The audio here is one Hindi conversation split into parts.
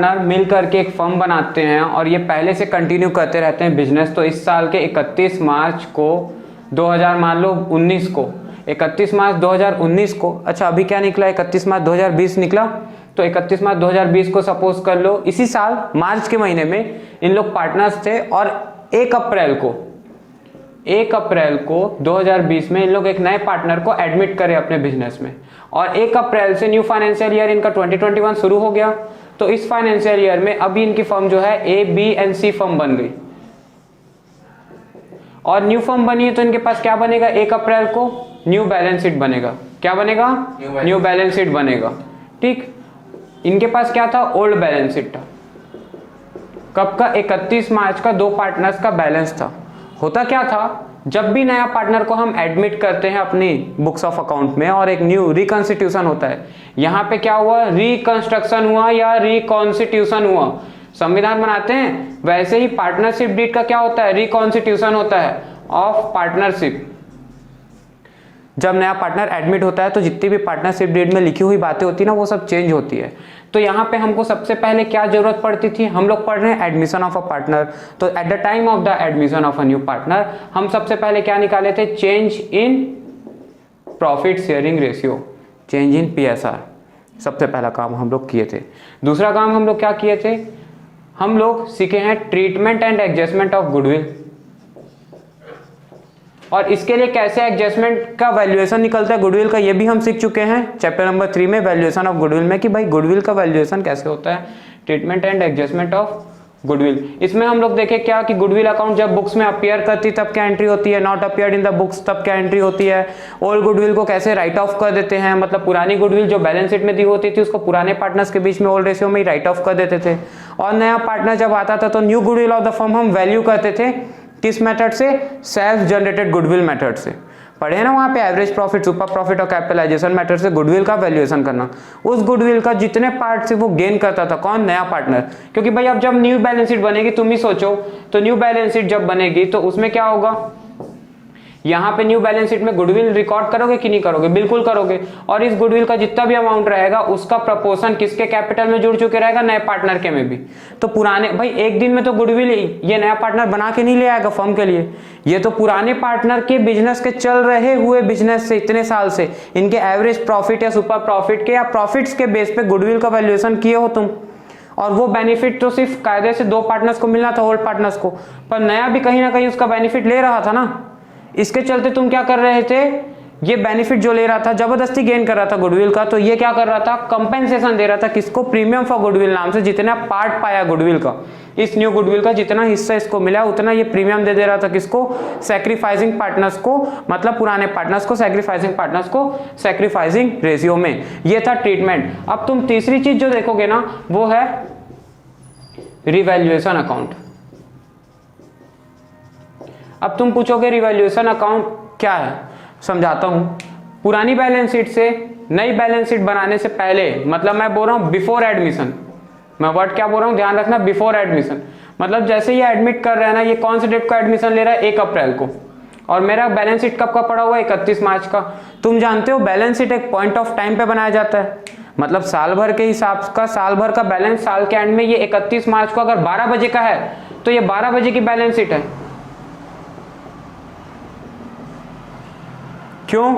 पार्टनर मिल करके एक फर्म बनाते हैं और ये पहले से कंटिन्यू करते रहते हैं बिजनेस। तो इस साल के 31 मार्च को 2000 मान लो 19 को 31 मार्च 2019 को, अच्छा अभी क्या निकला 31 मार्च 2020 निकला, तो 31 मार्च 2020 को सपोज कर लो इसी साल मार्च के महीने में इन लोग पार्टनर्स थे और 1 अप्रैल को 2020 में इन लोग एक नए पार्टनर को एडमिट करे अपने बिजनेस में और 1 अप्रैल से न्यू फाइनेंशियल ईयर इनका 2021 शुरू हो गया। तो इस फाइनेंशियल ईयर में अभी इनकी फर्म जो है ABC फर्म बन गई और न्यू फर्म बनी है। तो इनके पास क्या बनेगा 1 अप्रैल को न्यू बैलेंस शीट बनेगा। क्या बनेगा? न्यू बैलेंस शीट बनेगा। ठीक, इनके पास क्या था? ओल्ड बैलेंस शीट था। कब का? 31 मार्च का 2 पार्टनर्स का बैलेंस था। होता क्या था, जब भी नया पार्टनर को हम एडमिट करते हैं अपनी बुक्स ऑफ अकाउंट में और एक न्यू रिकॉन्स्टिट्यूशन होता है, यहाँ पे क्या हुआ? रिकंस्ट्रक्शन हुआ या रिकॉन्स्टिट्यूशन हुआ। संविधान बनाते हैं वैसे ही पार्टनरशिप डीड का क्या होता है? रिकॉन्स्टिट्यूशन होता है ऑफ पार्टनरशिप। जब नया पार्टनर एडमिट होता है तो जितनी भी पार्टनरशिप डीड में लिखी हुई बातें होती है ना, वो सब चेंज होती है। तो यहाँ पे हमको सबसे पहले क्या जरूरत पड़ती थी? हम लोग पढ़ रहे हैं एडमिशन ऑफ अ पार्टनर। तो at the time of the admission of a new partner हम सबसे पहले क्या निकाले थे? Change in profit sharing ratio, change in PSR। सबसे पहला काम हम लोग किए थे। दूसरा काम हम लोग क्या किए थे? हम लोग सीखे हैं treatment and adjustment of goodwill, और इसके लिए कैसे एडजस्टमेंट का वैल्यूएशन निकलता है गुडविल का, ये भी हम सीख चुके हैं चैप्टर नंबर 3 में, वैल्यूएशन ऑफ गुडविल में, कि भाई गुडविल का वैल्यूएशन कैसे होता है, treatment and adjustment of goodwill. इसमें हम लोग देखे क्या कि गुडविल अकाउंट जब बुक्स में अपीयर करती तब क्या एंट्री होती है, not appeared in the books तब क्या एंट्री होती है, ओल्ड गुडविल को कैसे राइट ऑफ कर देते हैं, मतलब पुरानी गुडविल जो बैलेंस शीट में दी होती थी उसको पुराने पार्टनर्स के बीच में ओल्ड रेशियो में ही राइट ऑफ कर देते थे, और नया पार्टनर जब आता था तो new goodwill of the firm हम वैल्यू करते थे किस मेथड से? सेल्फ जनरेटेड गुडविल मेथड से। पढ़े ना वहां पे एवरेज प्रॉफिट, सुपर प्रॉफिट और कैपिटलाइजेशन मेथड से गुडविल का वैल्यूएशन करना। उस गुडविल का जितने पार्ट से वो गेन करता था कौन? नया पार्टनर। क्योंकि भाई अब जब न्यू बैलेंस शीट बनेगी, तुम ही सोचो, तो न्यू बैलेंस शीट जब बनेगी तो उसमें क्या होगा? यहाँ पे न्यू बैलेंस शीट में गुडविल रिकॉर्ड करोगे कि नहीं करोगे? बिल्कुल करोगे। और इस गुडविल का जितना भी अमाउंट रहेगा उसका प्रपोर्शन किसके कैपिटल में जुड़ चुके रहेगा? नए पार्टनर के में भी। तो पुराने भाई एक दिन में तो गुडविल ये नया पार्टनर बना के नहीं ले आएगा फर्म के लिए, ये तो पुराने पार्टनर के बिजनेस के चल रहे हुए बिजनेस से इतने साल से इनके एवरेज प्रॉफिट या सुपर प्रॉफिट के या प्रॉफिट्स के बेस पे गुडविल का वैल्यूएशन किए हो तुम। और वो बेनिफिट तो सिर्फ कायदे से 2 पार्टनर्स को मिलना था, ओल्ड पार्टनर्स को, पर नया भी कहीं ना कहीं उसका बेनिफिट ले रहा था ना। इसके चलते तुम क्या कर रहे थे? ये बेनिफिट जो ले रहा था, जबरदस्ती गेन कर रहा था गुडविल का, तो ये क्या कर रहा था? कंपेंसेशन दे रहा था किसको? प्रीमियम फॉर गुडविल नाम से। जितना पार्ट पाया गुडविल का, इस न्यू गुडविल का जितना हिस्सा इसको मिला उतना ये प्रीमियम दे रहा था किसको? सैक्रिफाइसिंग पार्टनर्स को, मतलब पुराने पार्टनर्स को, सैक्रिफाइसिंग पार्टनर्स को सैक्रिफाइसिंग रेशियो में। ये था ट्रीटमेंट। अब तुम तीसरी चीज जो देखोगे ना वो है रिवैल्यूएशन अकाउंट। अब तुम पूछोगे रिवैल्यूएशन अकाउंट क्या है? समझाता हूं। पुरानी बैलेंस शीट से नई बैलेंस शीट बनाने से पहले, मतलब मैं बोल रहा हूं बिफोर एडमिशन, मैं वर्ड क्या बोल रहा हूं ध्यान रखना, बिफोर एडमिशन। मतलब जैसे ये एडमिट कर रहा है ना, ये कौन से डेट को एडमिशन ले रहा है? 1 अप्रैल को, और मेरा बैलेंस शीट कब का पड़ा हुआ है? 31 मार्च का। तुम जानते हो बैलेंस शीट एक पॉइंट ऑफ टाइम पे बनाया जाता है, मतलब साल भर के हिसाब का, साल भर का बैलेंस साल के एंड में ये 31 मार्च को अगर 12 बजे का है तो ये 12 बजे की बैलेंस शीट है। क्यों?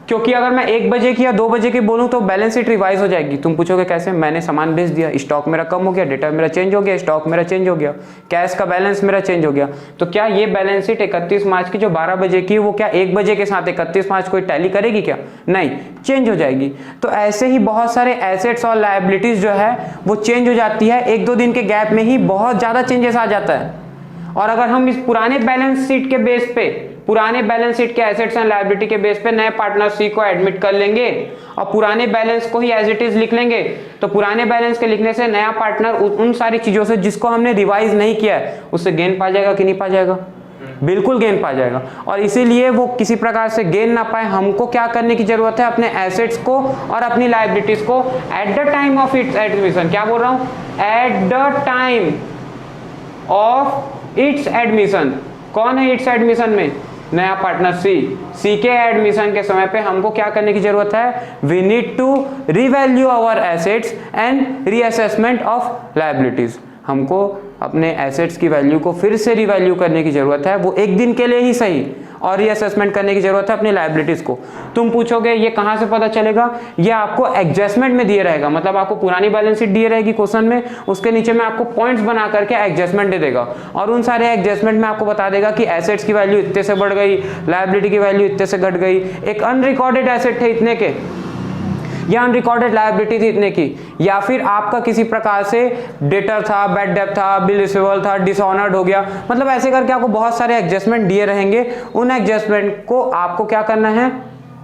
क्योंकि अगर मैं 1 बजे की या 2 बजे की बोलूं तो बैलेंस शीट रिवाइज हो जाएगी। तुम पूछोगे कैसे? मैंने सामान बेच दिया, स्टॉक मेरा कम हो गया, डेटा मेरा चेंज हो गया, स्टॉक मेरा चेंज हो गया, कैश का बैलेंस मेरा चेंज हो गया। तो क्या ये बैलेंस शीट 31 मार्च की जो 12 बजे की, वो क्या 1 बजे के साथ 31 मार्च को टैली करेगी क्या? नहीं, चेंज हो जाएगी। तो ऐसे ही बहुत सारे एसेट्स और लायबिलिटीज जो है वो चेंज हो जाती है, 1-2 दिन के गैप में ही बहुत ज्यादा चेंजेस आ जाता है। और अगर हम इस पुराने बैलेंस शीट के बेस पे, पुराने बैलेंस शीट के एसेट्स एंड लायबिलिटी के बेस पे नए पार्टनर सी को एडमिट कर लेंगे और पुराने बैलेंस को ही एज इट इज लिख लेंगे, तो पुराने बैलेंस के लिखने से नया पार्टनर उन सारी चीजों से जिसको हमने रिवाइज नहीं किया है उससे गेन पा जाएगा कि नहीं पा जाएगा? बिल्कुल गेन पा जाएगा। और इसीलिए वो किसी प्रकार से गेन ना पाए, हमको क्या करने की जरूरत है? अपने एसेट्स को और अपनी लायबिलिटीज को at the time of its admission, क्या बोल रहा हूं? At the time of its admission. कौन है इट्स एडमिशन में? नया पार्टनर सी के एडमिशन के समय पे हमको क्या करने की जरूरत है, we need to revalue our assets and reassessment of liabilities. हमको अपने एसेट्स की वैल्यू को फिर से रीवैल्यू करने की जरूरत है, वो एक दिन के लिए ही सही, और रीअसेसमेंट करने की जरूरत है अपनी लायबिलिटीज को। तुम पूछोगे ये कहां से पता चलेगा, ये आपको एडजस्टमेंट में दिए रहेगा, मतलब आपको पुरानी बैलेंस शीट दिए रहेगी क्वेश्चन में, उसके नीचे में आपको पॉइंट्स बना करके एडजस्टमेंट दे देगा, और उन सारे एडजस्टमेंट में आपको बता देगा कि एसेट्स की वैल्यू इतने से बढ़ गई, लायबिलिटी की वैल्यू इतने से घट गई, एक अनरिकॉर्डेड एसेट थे इतने के, या अनरिकॉर्डेड लायबिलिटी थी इतने की, या फिर आपका किसी प्रकार से डेटर था, बैड डेब्ट था, बिल रिसीवेबल था, डिसऑनर्ड हो गया, मतलब ऐसे करके आपको बहुत सारे एडजस्टमेंट दिए रहेंगे। उन एडजस्टमेंट को आपको क्या करना है,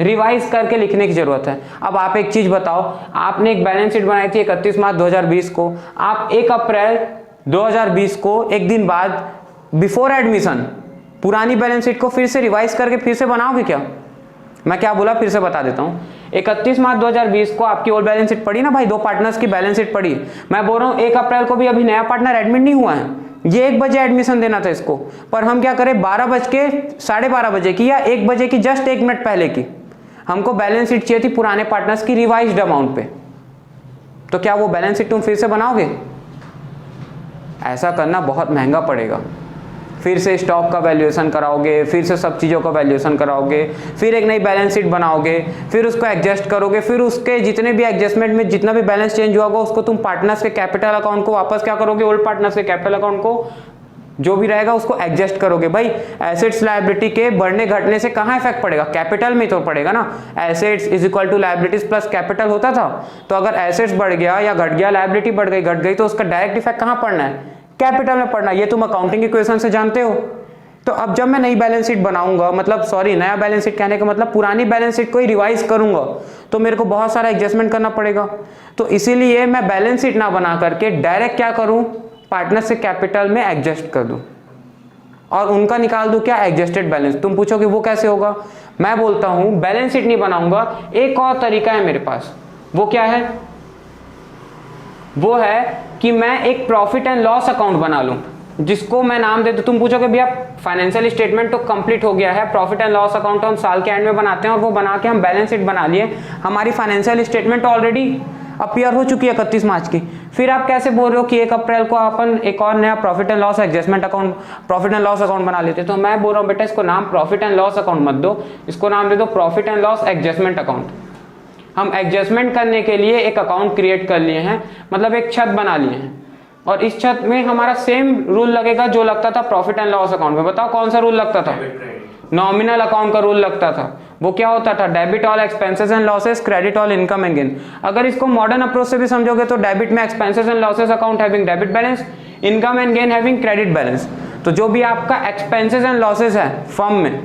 रिवाइज करके लिखने की जरूरत है। अब आप एक चीज बताओ, आपने एक बैलेंस शीट बनाई थी 31 मार्च 2020 को, आप 1 अप्रैल 2020 को एक दिन बाद बिफोर एडमिशन पुरानी बैलेंस शीट को फिर से रिवाइज करके फिर से बनाओगे क्या? मैं क्या बोला फिर से बता देता हूं, 31 मार्च 2020 को आपकी ओल्ड बैलेंस शीट पड़ी ना भाई, 2 पार्टनर्स की बैलेंस शीट पड़ी। मैं बोल रहा हूं 1 अप्रैल को भी अभी नया पार्टनर एडमिट नहीं हुआ है, ये 1 बजे एडमिशन देना था इसको, पर हम क्या करें 12 बजे की या 1 बजे की जस्ट 1 मिनट पहले की हमको बैलेंस शीट चाहिए थी पुराने पार्टनर्स की रिवाइज्ड अमाउंट पे। तो क्या वो बैलेंस शीट तुम फिर से बनाओगे? ऐसा करना बहुत महंगा पड़ेगा। फिर से स्टॉक का वैल्यूएशन कराओगे, फिर से सब चीज़ों का वैल्यूएशन कराओगे, फिर एक नई बैलेंस शीट बनाओगे, फिर उसको एडजस्ट करोगे, फिर उसके जितने भी एडजस्टमेंट में जितना भी बैलेंस चेंज हुआ होगा उसको तुम पार्टनर्स के कैपिटल अकाउंट को वापस क्या करोगे, ओल्ड पार्टनर्स के कैपिटल अकाउंट को जो भी रहेगा उसको एडजस्ट करोगे। भाई एसेट्स लायबिलिटी के बढ़ने घटने से कहाँ इफेक्ट पड़ेगा, कैपिटल में तो पड़ेगा ना। Assets is equal to liabilities plus capital होता था, तो अगर एसेट्स बढ़ गया या घट गया, लायबिलिटी बढ़ गई घट गई, तो उसका डायरेक्ट इफेक्ट कहाँ पड़ना है, कैपिटल में पड़ना। ये तुम अकाउंटिंग इक्वेशन से जानते हो। तो अब जब मैं नई बैलेंस शीट बनाऊंगा, मतलब सॉरी नया बैलेंस शीट कहने का मतलब पुरानी बैलेंस शीट को ही रिवाइज करूंगा, तो मेरे को बहुत सारा एडजस्टमेंट करना पड़ेगा। तो इसीलिए मैं बैलेंस शीट ना बना करके डायरेक्ट क्या करूं, पार्टनर से कैपिटल में एडजस्ट कर दूं और उनका निकाल दूं क्या, एडजस्टेड बैलेंस। तुम पूछोगे वो कैसे होगा, मैं बोलता हूं बैलेंस शीट नहीं बनाऊंगा, एक और तरीका है मेरे पास। वो क्या है, वो है कि मैं एक प्रॉफिट एंड लॉस अकाउंट बना लूं, जिसको मैं नाम दे दूं। तुम पूछोगे भैया फाइनेंशियल स्टेटमेंट तो कंप्लीट हो गया है, प्रॉफिट एंड लॉस अकाउंट हम साल के एंड में बनाते हैं और वो बना के हम बैलेंस शीट बना लिए, हमारी फाइनेंशियल स्टेटमेंट ऑलरेडी अपीयर हो चुकी है 31 मार्च की। फिर आप कैसे बोल रहे हो कि 1 अप्रैल को अपन एक और नया profit and loss adjustment account, profit and loss account बना लेते? तो मैं बोल रहा हूँ बेटा इसको नाम प्रॉफिट एंड लॉस अकाउंट मत दो, इसको नाम दे दो profit and loss adjustment account. हम एडजस्टमेंट करने के लिए एक अकाउंट क्रिएट कर लिए हैं, मतलब एक छत बना लिए हैं, और इस छत में हमारा सेम रूल लगेगा जो लगता था प्रॉफिट एंड लॉस अकाउंट में। बताओ कौन सा रूल लगता था? नॉमिनल अकाउंट का रूल लगता था। वो क्या होता था, debit all expenses and losses, credit all income and gain. अगर इसको मॉडर्न अप्रोच से भी समझोगे तो डेबिट में expenses and losses account having debit balance, income and gain having credit balance. तो जो भी आपका एक्सपेंसेस एंड लॉसेस है फर्म में,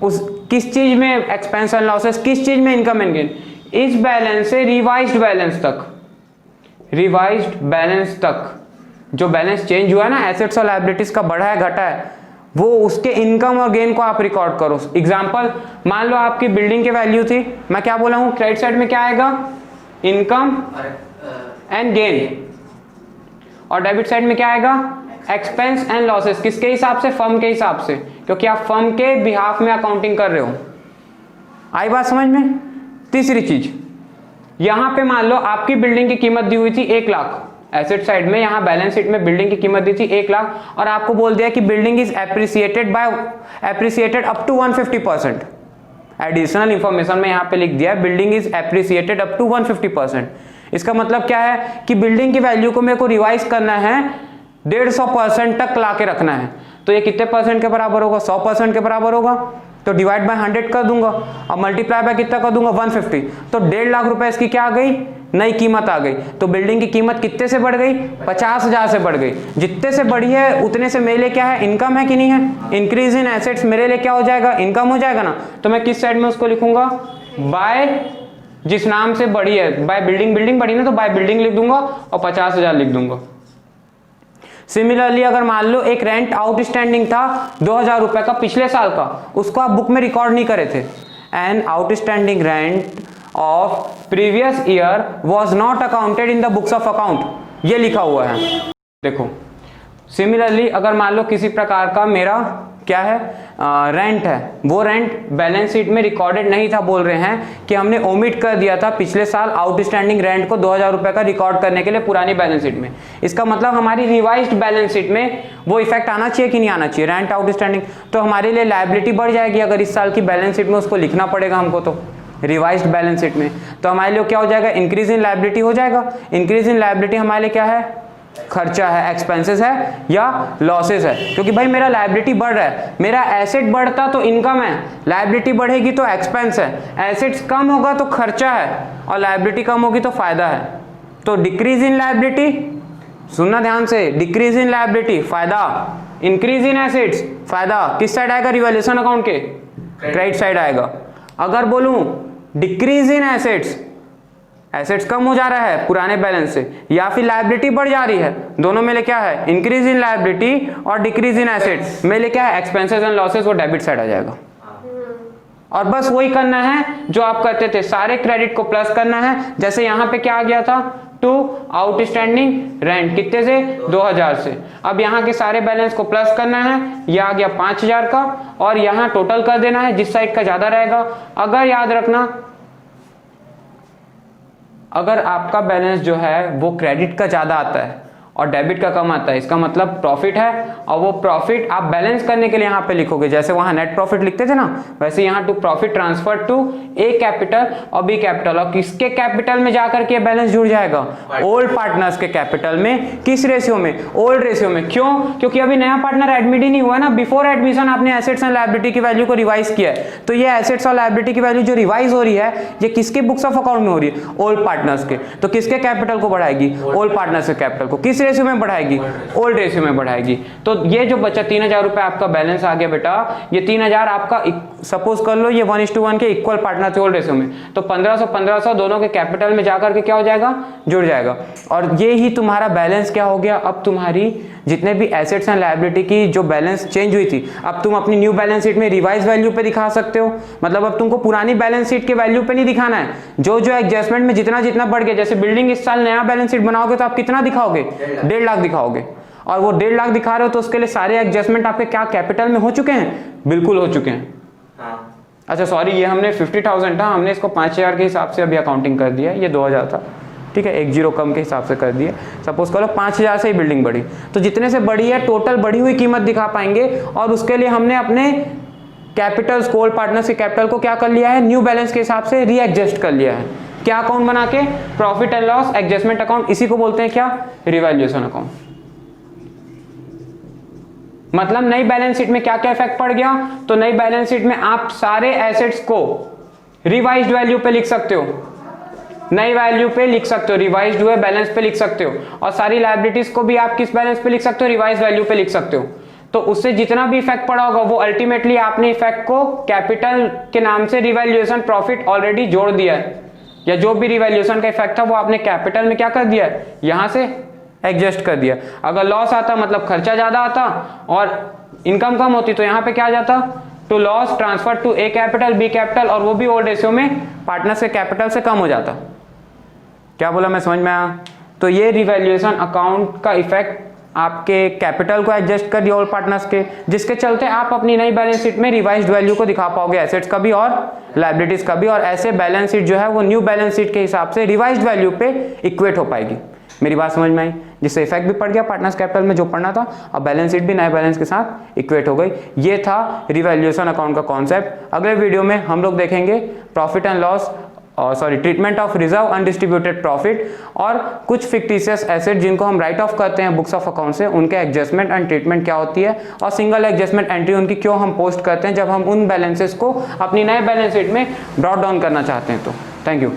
उस किस चीज में एक्सपेंस एंड लॉसेस, किस चीज में इनकम एंड गेन, इस बैलेंस से रिवाइज्ड बैलेंस तक, रिवाइज्ड बैलेंस तक जो बैलेंस चेंज हुआ है ना, एसेट्स और लायबिलिटीज का बढ़ा है घटा है, वो उसके इनकम और गेन को आप रिकॉर्ड करो। एग्जांपल मान लो आपकी बिल्डिंग की वैल्यू थी, मैं क्या बोला हूं, क्रेडिट साइड में क्या आएगा, इनकम एंड गेन, और डेबिट साइड में क्या आएगा, एक्सपेंस एंड लॉसेस। किसके हिसाब से, फर्म के हिसाब से, क्योंकि आप फर्म के बिहाफ में अकाउंटिंग कर रहे हो। आई बात समझ में? तीसरी चीज, यहां पे मान लो आपकी बिल्डिंग की कीमत दी हुई थी 1 लाख, एसेट साइड में यहां बैलेंस शीट में बिल्डिंग की कीमत दी थी 1 लाख, और आपको बोल दिया कि building is appreciated up to 150%। Additional information में यहां पे लिख दिया है building is appreciated up to 150%। इसका मतलब क्या है कि बिल्डिंग की वैल्यू को मेरे को रिवाइज करना है, 150% तक ला के रखना है। तो ये कितने परसेंट के बराबर होगा, 100% के बराबर होगा। तो डिवाइड बाय 100 कर दूंगा और मल्टीप्लाई बाय कितना कर दूंगा, 150। तो 1.5 लाख रुपए इसकी क्या आ गई, नई कीमत आ गई। तो बिल्डिंग की कीमत कितने से बढ़ गई, 50,000 से बढ़ गई। जितने से बढ़ी है उतने से मेरे लिए क्या है, इनकम है कि नहीं है। इंक्रीज इन एसेट्स मेरे लिए क्या हो जाएगा, इनकम हो जाएगा ना। तो मैं किस साइड में उसको लिखूंगा, बाय, जिस नाम से बढ़ी है, बाय बिल्डिंग, बिल्डिंग बढ़ी ना तो बाय बिल्डिंग लिख दूंगा और 50,000 लिख दूंगा। सिमिलरली अगर मान लो एक रेंट आउटस्टैंडिंग था 2,000 रुपए का पिछले साल का, उसको आप बुक में रिकॉर्ड नहीं करे थे, and outstanding rent of previous year was not accounted in the books of account, ये लिखा हुआ है। देखो सिमिलरली अगर मान लो किसी प्रकार का मेरा क्या है, रेंट है, वो रेंट बैलेंस शीट में रिकॉर्डेड नहीं था। बोल रहे हैं कि हमने ओमिट कर दिया था पिछले साल आउटस्टैंडिंग रेंट को 2000 रुपए का रिकॉर्ड करने के लिए पुरानी बैलेंस शीट में। इसका मतलब हमारी रिवाइज्ड बैलेंस शीट में वो इफेक्ट आना चाहिए कि नहीं आना चाहिए, रेंट आउटस्टैंडिंग। तो हमारे लिए लायबिलिटी बढ़ जाएगी अगर इस साल की बैलेंस शीट में उसको लिखना पड़ेगा हमको, तो रिवाइज्ड बैलेंस शीट में। तो हमारे लिए क्या हो जाएगा, इंक्रीज इन लायबिलिटी हो जाएगा। इंक्रीज इन लायबिलिटी हमारे लिए क्या है, खर्चा है, एक्सपेंसेस है या लॉसेस है, क्योंकि भाई मेरा लायबिलिटी बढ़ रहा है, मेरा एसेट बढ़ता तो इनकम है, लायबिलिटी बढ़ेगी तो एक्सपेंस है, एसेट्स कम होगा तो खर्चा है और लायबिलिटी कम होगी तो फायदा है। तो डिक्रीज इन लायबिलिटी, सुनना ध्यान से, डिक्रीज इन लायबिलिटी फायदा, इंक्रीज इन एसेट्स फायदा। किस साइड आएगा, रिवैल्यूएशन अकाउंट के क्रेडिट साइड आएगा। अगर बोलूं डिक्रीज इन एसेट्स, एसेट्स कम हो जा रहा है पुराने बैलेंस से, या फिर लायबिलिटी बढ़ जा रही है, दोनों में ले क्या है, इंक्रीज इन लायबिलिटी और डिक्रीज इन एसेट्स में ले क्या है, एक्सपेंसेस एंड लॉसेस, वो डेबिट साइड आ जाएगा। और बस वही करना है जो आप करते थे, सारे क्रेडिट को प्लस करना है। जैसे यहाँ पे क्या आ गया था, टू आउटस्टैंडिंग रेंट, कितने से, 2000 से। अब यहाँ के सारे बैलेंस को प्लस करना है, ये आ गया 5000 का, और यहाँ टोटल कर देना है जिस साइड का ज्यादा रहेगा। अगर याद रखना, अगर आपका बैलेंस जो है वो क्रेडिट का ज्यादा आता है और डेबिट का कम आता है, इसका मतलब प्रॉफिट है, और वो प्रॉफिट आप बैलेंस करने के लिए यहाँ पे लिखोगे, जैसे वहां नेट प्रॉफिट लिखते थे ना, वैसे यहाँ to profit transfer to A capital और बी कैपिटल। और किसके कैपिटल में जाकर के बैलेंस जुड़ जाएगा, ओल्ड पार्टनर्स के कैपिटल में। किस रेशियो में, ओल्ड रेशियो में। क्यों, क्योंकि अभी नया पार्टनर एडमिट ही नहीं हुआ ना, बिफोर एडमिशन आपने एसेट्स एंड लायबिलिटी की वैल्यू को रिवाइज किया है, तो ये एसेट्स और लायबिलिटी की वैल्यू जो रिवाइज हो रही है, ये किसके बुक्स ऑफ अकाउंट में हो रही है, ओल्ड पार्टनर्स के। तो किसके कैपिटल को बढ़ाएगी, ओल्ड पार्टनर्स के कैपिटल को। किस रेशियो में बढ़ाएगी, ओल्ड रेशियो में बढ़ाएगी। तो ये जो बचा 3000 रुपए आपका बैलेंस आ गया बेटा, ये 3000 आपका सपोज कर लो ये 1:1 के इक्वल पार्टनर थे ओल्ड रेशियो में, तो 1500 दोनों के कैपिटल में जाकर के क्या हो जाएगा, जुड़ जाएगा। और ये ही तुम्हारा बैलेंस क्या हो गया, अब तुम्हारी जितने भी एसेट्स एंड लायबिलिटी की जो बैलेंस चेंज हुई थी, अब तुम अपनी न्यू बैलेंस शीट में रिवाइज वैल्यू पे दिखा सकते हो। मतलब अब तुमको पुरानी बैलेंस शीट के वैल्यू पे नहीं दिखाना है, जो जो एडजस्टमेंट में जितना जितना बढ़ गया। जैसे बिल्डिंग इस साल नया बैलेंस शीट बनाओगे तो आप कितना दिखाओगे, 1.5 लाख दिखाओगे, और वो 1.5 लाख दिखा रहे हो तो उसके लिए सारे एडजस्टमेंट आपके क्या कैपिटल में हो चुके हैं, बिल्कुल हो चुके हैं। अच्छा सॉरी, ये हमने 50,000 था, हमने इसको 5000 के हिसाब से अभी अकाउंटिंग कर दिया, ये 2000 था, ठीक है, 1 0 कम के हिसाब से कर दिए। सपोज करो 5000 से ही बिल्डिंग बढ़ी, तो जितने से बढ़ी है टोटल बढ़ी हुई कीमत दिखा पाएंगे, और उसके लिए हमने अपने कैपिटल ओल्ड पार्टनर्स के कैपिटल को क्या कर लिया है, न्यू बैलेंस के हिसाब से रीएडजस्ट कर लिया है। क्या अकाउंट बना के, profit and loss adjustment account, इसी को बोलते हैं क्या, रिवैल्यूएशन अकाउंट। मतलब नई बैलेंस शीट में क्या क्या इफेक्ट पड़ गया, तो नई बैलेंस शीट में आप सारे एसेट्स को रिवाइज्ड वैल्यू पे लिख सकते हो, नई वैल्यू पे लिख सकते हो, रिवाइज्ड हुए बैलेंस पे लिख सकते हो, और सारी लायबिलिटीज को भी आप किस बैलेंस पे लिख सकते हो, रिवाइज वैल्यू पे लिख सकते हो। तो उससे जितना भी इफेक्ट पड़ा होगा वो अल्टीमेटली आपने इफेक्ट को कैपिटल के नाम से रिवैल्यूएशन प्रॉफिट ऑलरेडी जोड़ दिया है, या जो भी रिवैल्यूएशन का इफेक्ट था वो आपने कैपिटल में क्या कर दिया है, यहां से एडजस्ट कर दिया। अगर लॉस आता मतलब खर्चा ज्यादा आता और इनकम कम होती तो यहाँ पे क्या आ जाता, to loss transfer to A capital B capital, और वो भी ओल्ड रेशियो में पार्टनर्स के कैपिटल से कम हो जाता। क्या बोला मैं, समझ में आया? तो ये रिवैल्यूएशन अकाउंट का इफेक्ट आपके कैपिटल को एडजस्ट कर दिया ओल्ड पार्टनर्स के, जिसके चलते आप अपनी नई बैलेंस शीट में रिवाइज्ड वैल्यू को दिखा पाओगे, एसेट्स का भी और लायबिलिटीज का भी, और ऐसे बैलेंस शीट जो है वो न्यू बैलेंस शीट के हिसाब से रिवाइज्ड वैल्यू पे इक्वेट हो पाएगी। मेरी बात समझ में आई? जिससे इफेक्ट भी पड़ गया पार्टनर्स कैपिटल में जो पढ़ना था, और बैलेंस शीट भी नए बैलेंस के साथ इक्वेट हो गई। ये था रिवैल्यूएशन अकाउंट का कॉन्सेप्ट। अगले वीडियो में हम लोग देखेंगे profit and loss, treatment of reserve undistributed profit, और कुछ फिक्टिशियस एसेट जिनको हम राइट ऑफ करते हैं बुक्स ऑफ अकाउंट से, उनके एडजस्टमेंट एंड ट्रीटमेंट क्या होती है, और सिंगल एडजस्टमेंट एंट्री उनकी क्यों हम पोस्ट करते हैं जब हम उन बैलेंसेस को अपनी नए बैलेंस शीट में ब्रॉट डाउन करना चाहते हैं। तो थैंक यू।